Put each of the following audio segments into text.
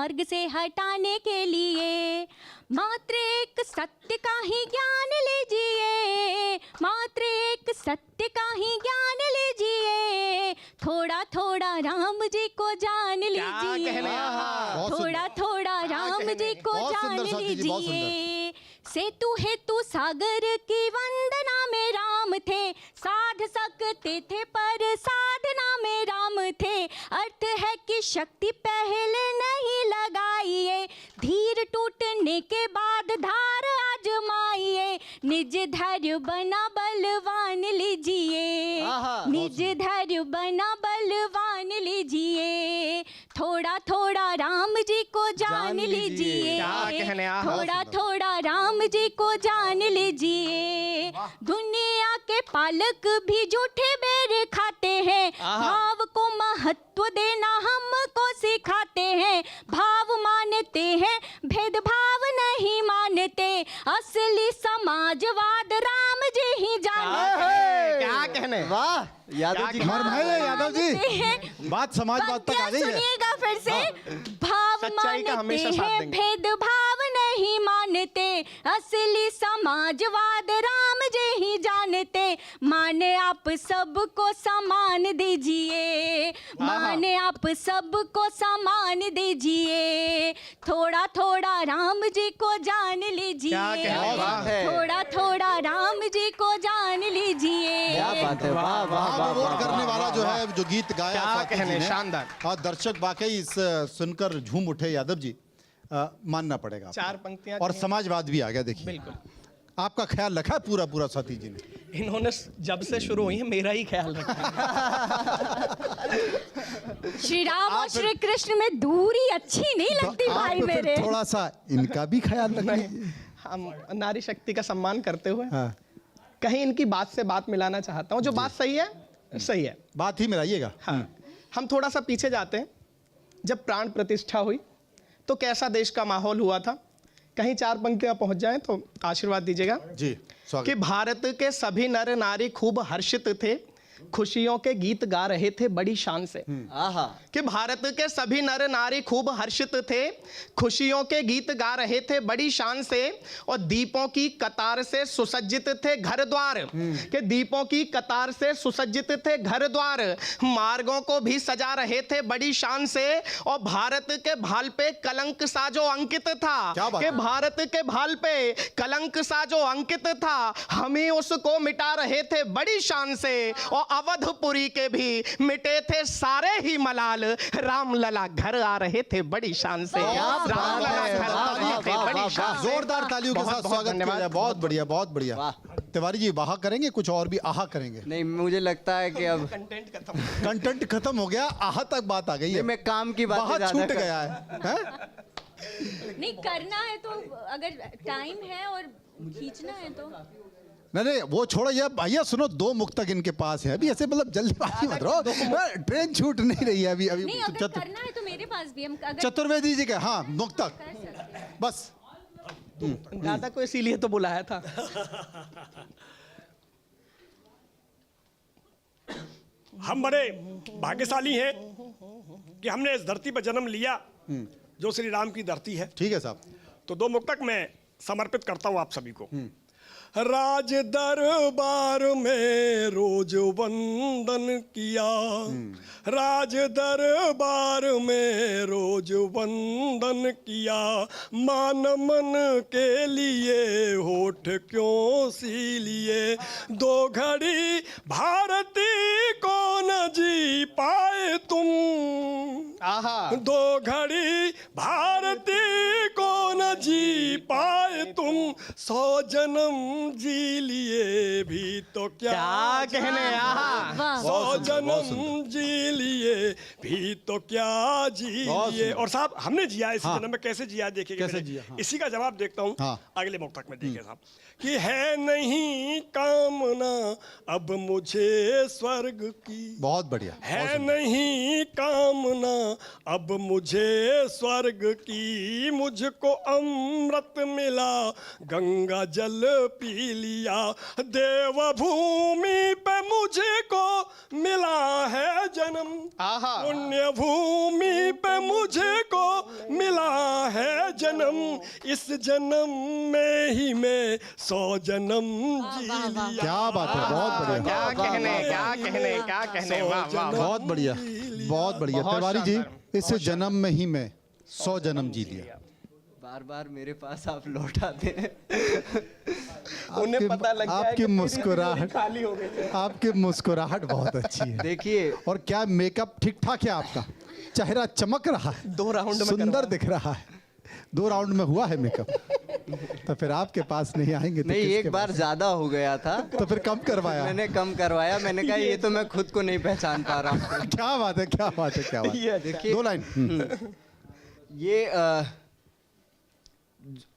मार्ग से हटाने के लिए। मात्र एक सत्य का ही ज्ञान लीजिए, मात्र एक सत्य का ही ज्ञान लीजिए, थोड़ा थोड़ा राम जी को जान लीजिए, थोड़ा थोड़ा राम जी को जान लीजिए। सेतु हेतु सागर की वंदना में राम थे, साध सकते थे पर साधना में राम थे। अर्थ है कि शक्ति पहले नहीं लगाइए, धीर टूटने के बाद धार आजमाइए, निज धैर्य बना बलवान लीजिए, निज धैर्य बना बलवान लीजिए, थोड़ा थोड़ा राम जी को जान लीजिए, थोड़ा थोड़ा राम जी को जान लीजिए। दुनिया के पालक भी झूठे बेर खाते हैं, भाव को महत्व देना हमको सिखाते हैं, भाव मानते हैं भेदभाव नहीं मानते, असली समाजवाद राम जी ही जानते हैं। क्या कहने, वाह यादव जी, यादव जी बात समाजवाद तक आ गई है। सुनिएगा फिर से, भाव मानते हैं भेदभाव नहीं मानते, असली समाजवाद राम जी ही जानते। माने आप सबको समान दीजिए, माने आप सबको समान दीजिए, थोड़ा थोड़ा राम जी को जान लीजिए, थोड़ा थोड़ा राम जी को जान लीजिए। क्या बात है, वाह वाह वाह। वोट करने वाला जो है, जो गीत गाया शानदार, और दर्शक वाकई इस सुनकर झूम उठे। यादव जी मानना पड़ेगा, चार पंक्तियां और समाजवाद भी आ गया। देखिए बिल्कुल, आपका ख्याल रखा है पूरा पूरा साथी जी ने। इन्होंने जब से शुरू हुई है मेरा ही ख्याल रखा। श्री राम और श्री कृष्ण में दूरी अच्छी नहीं लगती भाई मेरे। थोड़ा सा इनका भी ख्याल रखिए। हम नारी शक्ति का सम्मान करते हुए कहीं इनकी बात से बात मिलाना चाहता हूँ। जो बात सही है सही है, बात ही मिलाइएगा। हाँ, हम थोड़ा सा पीछे जाते हैं। जब प्राण प्रतिष्ठा हुई तो कैसा देश का माहौल हुआ था, कहीं चार पंक्तियां पहुंच जाएं तो आशीर्वाद दीजिएगा जी। कि भारत के सभी नर नारी खूब हर्षित थे, खुशियों के गीत गा रहे थे बड़ी शान से। कि भारत के सभी नर नारी खूब हर्षित थे, खुशियों के गीत गा रहे थे बड़ी शान से, और दीपों की कतार से सुसज्जित थे घर द्वार। कि दीपों की कतार से सुसज्जित थे घर द्वार, मार्गों को भी सजा रहे थे बड़ी शान से, और भारत के भाल पे कलंक सा जो अंकित था, कि भारत के भाल पे कलंक सा जो अंकित था, हम ही उसको मिटा रहे थे बड़ी शान से, और अवधपुरी के भी मिटे थे सारे ही मलाल, राम लला घर आ रहे थे बड़ी शान से। राम लला घर आ रहे थे बड़ी शान से। जोरदार तालियों के साथ स्वागत किया जाए। बहुत बढ़िया, बहुत बढ़िया। तिवारी जी वाह करेंगे, कुछ और भी आहा करेंगे? नहीं, मुझे लगता है कि अब कंटेंट खत्म हो गया, आहा तक बात आ गई है। मैं काम की बात बहुत छूट गया है। नहीं करना है तो, अगर टाइम है और खींचना है तो नहीं वो छोड़ो, ये भैया सुनो, दो मुक्तक इनके पास है अभी, ऐसे मतलब जल्दीबाजी मत रहो, ट्रेन छूट नहीं रही है अभी। नहीं, अगर करना है तो मेरे पास भी हम चतुर्वेदी जी के हाँ मुक्तक बस। दादा को इसीलिए तो बुलाया था। हम बड़े भाग्यशाली हैं कि हमने इस धरती पर जन्म लिया जो श्री राम की धरती है। ठीक है साहब। तो दो मुक्तक मैं समर्पित करता हूं आप सभी को। राज दरबार में रोज वंदन किया, राज दरबार में रोज वंदन किया, मान मन के लिए होठ क्यों सी लिए, दो घड़ी भारती को न जी पाए तुम, दो घड़ी भारती को न जी पाए तुम, 100 जन्म जी लिए भी तो क्या कहने, 100 जन्म जी लिए भी तो क्या जी लिए। और साहब हमने जिया इस जन्म में, कैसे जिया देखिए, इसी का जवाब देखता हूँ अगले मुक्तक में। देखिए साहब कि है नहीं कामना अब मुझे स्वर्ग की, बहुत बढ़िया, है नहीं कामना अब मुझे स्वर्ग की, मुझको अमृत मिला गंगा जल पी लिया, देवभूमि पे मुझे को मिला है जन्म, पुण्य भूमि पे मुझे को मिला है जन्म, इस जन्म में ही मैं 100 जन्म जी लिया। क्या बात है, बहुत बढ़िया, क्या कहने, क्या कहने, क्या कहने, वाह वाह वाह। बहुत बढ़िया, बहुत बढ़िया। बहुत तिवारी जी, शानदार, इस जन्म में ही मैं 100 जन्म जी लिया। बार बार मेरे पास आप लौट आते हैं। उन्हें पता लग गया है आपकी कि मुस्कुराहट, खाली हो गए। आपकी मुस्कुराहट बहुत अच्छी है। देखिए, और क्या मेकअप ठीक ठाक है आपका, चेहरा चमक रहा है, 2 राउंड में सुंदर करवा। दिख रहा है। 2 राउंड में हुआ है मेकअप, तो फिर आपके पास नहीं आएंगे तो नहीं, किसके एक बार पास? ज्यादा हो गया था तो फिर कम करवाया। मैंने कम करवाया। मैंने कहा ये तो मैं खुद को नहीं पहचान पा रहा हूँ। क्या बात है, क्या बात है, क्या बात है। देखिए, 2 लाइन। ये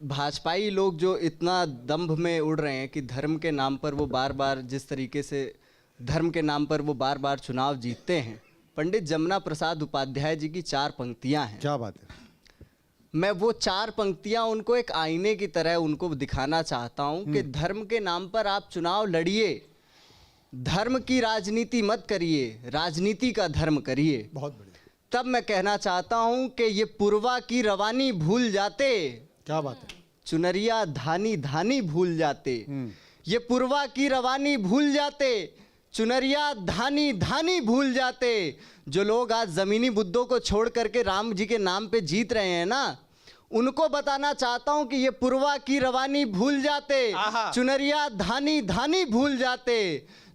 भाजपाई लोग जो इतना दंभ में उड़ रहे हैं कि धर्म के नाम पर वो बार बार, जिस तरीके से धर्म के नाम पर वो बार बार चुनाव जीतते हैं। पंडित जमुना प्रसाद उपाध्याय जी की 4 पंक्तियां हैं। क्या बात है। मैं वो 4 पंक्तियां उनको एक आईने की तरह उनको दिखाना चाहता हूं कि धर्म के नाम पर आप चुनाव लड़िए, धर्म की राजनीति मत करिए, राजनीति का धर्म करिए। बहुत बढ़िया, तब मैं कहना चाहता हूं कि ये पुरवा की रवानी भूल जाते, क्या बात है। चुनरिया धानी धानी भूल जाते। ये पुरवा की रवानी भूल जाते, चुनरिया धानी धानी भूल जाते। जो लोग आज जमीनी मुद्दों को छोड़ करके राम जी के नाम पे जीत रहे हैं ना, उनको बताना चाहता हूं कि ये पुरवा की रवानी भूल जाते, चुनरिया धानी धानी भूल जाते।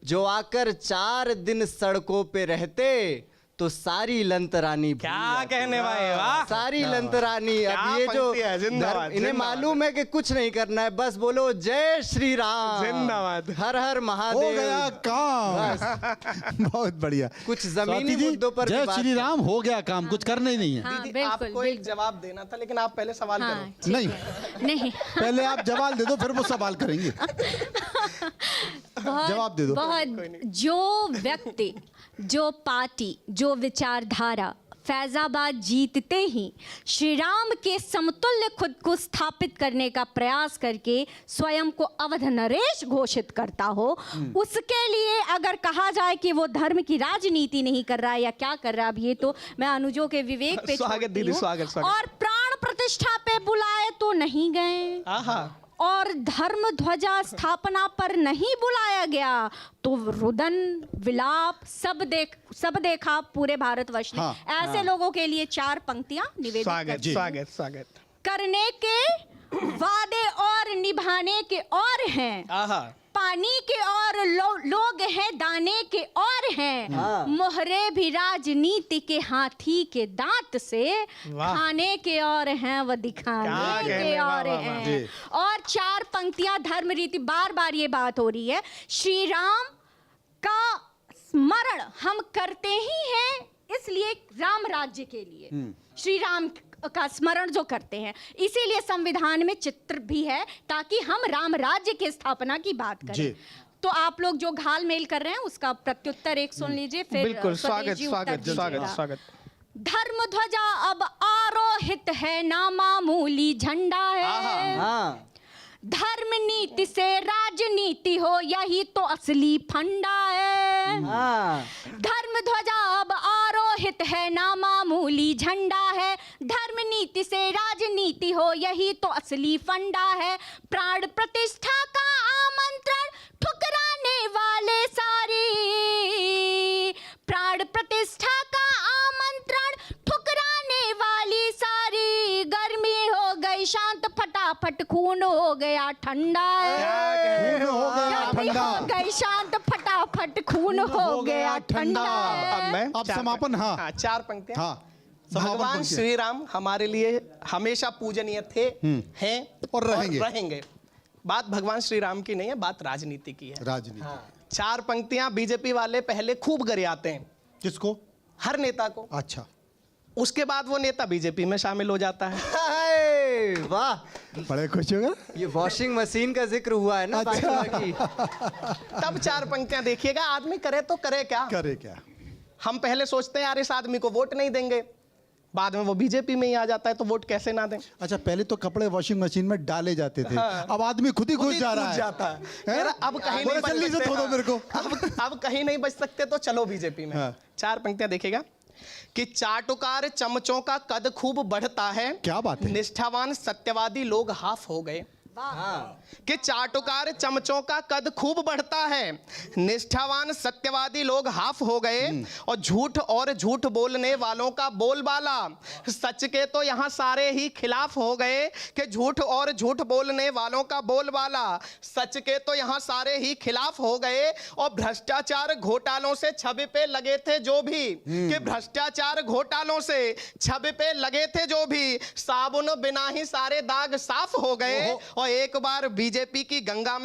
जो आकर 4 दिन सड़कों पे रहते तो सारी लंतरानी भूल क्या जाते। कहने भाई, वाह। सारी लंतरानी। क्या अब ये जो पंक्ति है, जिंदाबाद, इन्हें जिंदाबाद। मालूम है कि कुछ नहीं करना है, बस बोलो जय श्री राम, जिंदाबाद। हर हर हो महादेव। गया काम। बहुत बढ़िया। कुछ स्वाति जमीनी जी, मुद्दों पर भी जय बात श्री राम, हो गया काम, कुछ करना ही नहीं है। हाँ, दीदी, बिल्कुल, आपको एक बिल्कुल। जवाब देना था, लेकिन आप पहले सवाल हाँ, करो। ठीक नहीं, है। नहीं, पहले आप जवाब दे दो, फिर वो सवाल करेंगे। जवाब दे दो। बहुत जो व्यक्ति, जो पार्टी, जो विचारधारा फैजाबाद जीतते ही श्री राम के समतुल्य खुद को स्थापित करने का प्रयास करके स्वयं को अवध नरेश घोषित करता हो, उसके लिए अगर कहा जाए कि वो धर्म की राजनीति नहीं कर रहा है या क्या कर रहा है, अब ये तो मैं अनुजों के विवेक पे स्वागत छोड़ती दीदी, हूँ। स्वागत, स्वागत। और प्राण प्रतिष्ठा पे बुलाए तो नहीं गए, आहा, और धर्म ध्वजा स्थापना पर नहीं बुलाया गया तो रुदन विलाप सब देखा पूरे भारतवर्ष ने। हाँ, ऐसे लोगों के लिए 4 पंक्तियां निवेदित स्वागत, करती हूँ। स्वागत, स्वागत। करने के वादे और निभाने के और हैं, आहा, पानी के और लोग हैं दाने के और हैं, मोहरे भी राजनीति के हाथी के दांत से वाह। खाने के और हैं व क्या दिखाने के कहने, वाह, और वाह, वाह। हैं। और 4 पंक्तियां धर्म रीति, बार बार ये बात हो रही है। श्री राम का स्मरण हम करते ही हैं, इसलिए राम राज्य के लिए श्री राम का स्मरण जो करते हैं, इसीलिए संविधान में चित्र भी है ताकि हम राम राज्य की स्थापना की बात जी। करें। तो आप लोग जो घाल मेल कर रहे हैं उसका प्रत्युत्तर एक सुन लीजिए, फिर बिल्कुल, स्वदेश स्वागत, जी उत्तर स्वागत, स्वागत, दीजिएगा। स्वागत। धर्म ध्वजा अब आरोहित है, ना मामूली झंडा है। हाँ, धर्म नीति से राजनीति हो, यही तो असली फंडा है। हाँ, धर्म ध्वजा अब आरोहित है, ना मामूली झंडा है। धर्म नीति से राजनीति हो, यही तो असली फंडा है। प्राण प्रतिष्ठा का आमंत्रण ठुकराने वाले सारी, प्राण प्रतिष्ठा का आमंत्रण ठुकराने वाली सारी, गर्मी हो गई शांत फटाफट खून हो गया ठंडा है। खून हो गया गर्मी ठंडा। हो गई शांत फटाफट खून हो गया ठंडा अब मैं अब 4 समापन, हाँ। हाँ, 4 पंक्तियां। हाँ, समापन भगवान पंक्ति। श्री राम हमारे लिए हमेशा पूजनीय थे, हैं और रहेंगे। बात भगवान श्री राम की नहीं है, बात राजनीति की है। राजनीति। 4 पंक्तियां बीजेपी वाले पहले खूब गरियाते हैं, किसको? हर नेता को। अच्छा, उसके बाद वो नेता बीजेपी में शामिल हो जाता है। हाय, वाह। बड़े खुश हो गए। ये वॉशिंग मशीन का जिक्र हुआ है ना भाजपा की। तब 4 पंक्तियां देखिएगा, आदमी करे तो करे क्या। करे क्या? हम पहले सोचते हैं यार इस आदमी को वोट नहीं देंगे, बाद में वो बीजेपी में ही आ जाता है, तो वोट कैसे ना दें। अच्छा, पहले तो कपड़े वॉशिंग मशीन में डाले जाते थे, हाँ। अब आदमी खुद ही घुस जा रहा कूद है। जाता है। हैं? मेरा अब कहीं नहीं बोले, बच जल्दी से सकते। धो दो मेरे को। अब कहीं नहीं बच सकते तो चलो बीजेपी में। हाँ। 4 पंक्तियां देखिएगा। कि चाटुकार चमचों का कद खूब बढ़ता है, क्या बात है? निष्ठावान सत्यवादी लोग हाफ हो गए। कि चाटुकार चमचों का कद खूब बढ़ता है, निष्ठावान सत्यवादी लोग हाफ हो गए, और झूठ बोलने वालों का बोलबाला सच के तो यहाँ सारे ही खिलाफ हो गए। कि झूठ बोलने वालों का बोलबाला सच के तो यहाँ सारे ही खिलाफ हो गए। और भ्रष्टाचार घोटालों से छवि पे लगे थे जो भी, कि भ्रष्टाचार घोटालों से छवि पे लगे थे जो भी, साबुन बिना ही सारे दाग साफ हो गए। और एक बार बीजेपी की गंगा में